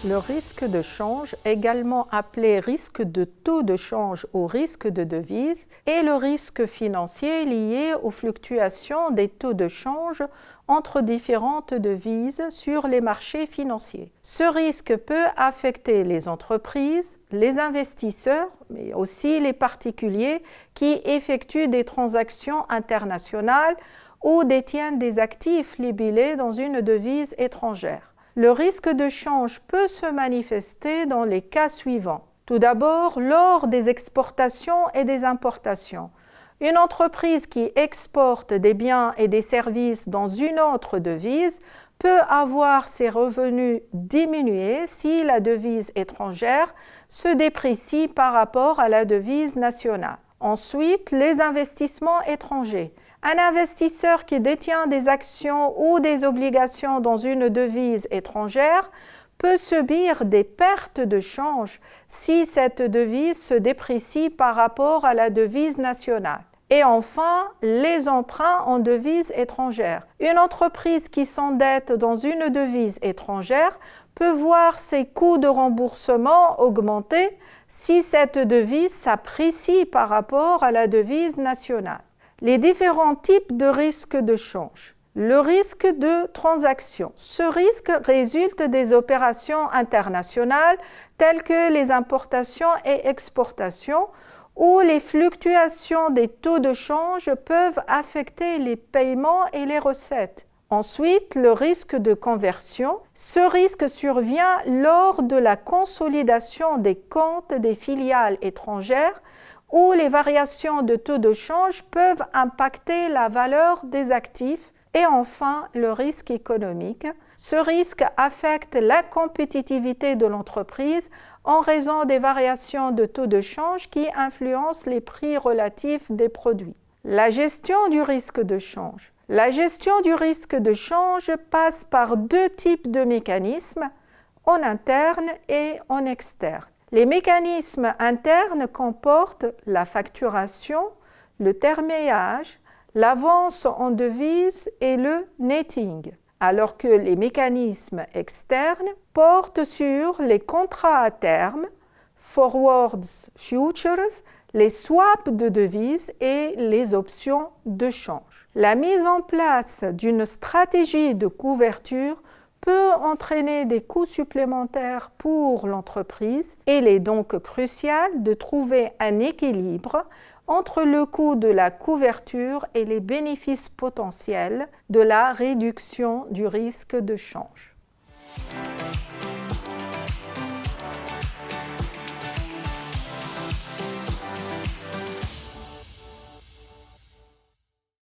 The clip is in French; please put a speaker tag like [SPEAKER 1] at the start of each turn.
[SPEAKER 1] Le risque de change, également appelé risque de taux de change ou risque de devise, est le risque financier lié aux fluctuations des taux de change entre différentes devises sur les marchés financiers. Ce risque peut affecter les entreprises, les investisseurs, mais aussi les particuliers qui effectuent des transactions internationales ou détiennent des actifs libellés dans une devise étrangère. Le risque de change peut se manifester dans les cas suivants. Tout d'abord, lors des exportations et des importations. Une entreprise qui exporte des biens et des services dans une autre devise peut avoir ses revenus diminués si la devise étrangère se déprécie par rapport à la devise nationale. Ensuite, les investissements étrangers. Un investisseur qui détient des actions ou des obligations dans une devise étrangère peut subir des pertes de change si cette devise se déprécie par rapport à la devise nationale. Et enfin, les emprunts en devise étrangère. Une entreprise qui s'endette dans une devise étrangère peut voir ses coûts de remboursement augmenter si cette devise s'apprécie par rapport à la devise nationale. Les différents types de risques de change. Le risque de transaction. Ce risque résulte des opérations internationales telles que les importations et exportations où les fluctuations des taux de change peuvent affecter les paiements et les recettes. Ensuite, le risque de conversion. Ce risque survient lors de la consolidation des comptes des filiales étrangères où les variations de taux de change peuvent impacter la valeur des actifs. Et enfin, le risque économique. Ce risque affecte la compétitivité de l'entreprise en raison des variations de taux de change qui influencent les prix relatifs des produits. La gestion du risque de change. La gestion du risque de change passe par deux types de mécanismes, en interne et en externe. Les mécanismes internes comportent la facturation, le terméage, l'avance en devise et le netting, alors que les mécanismes externes portent sur les contrats à terme, forwards, futures, les swaps de devises et les options de change. La mise en place d'une stratégie de couverture peut entraîner des coûts supplémentaires pour l'entreprise et il est donc crucial de trouver un équilibre entre le coût de la couverture et les bénéfices potentiels de la réduction du risque de change.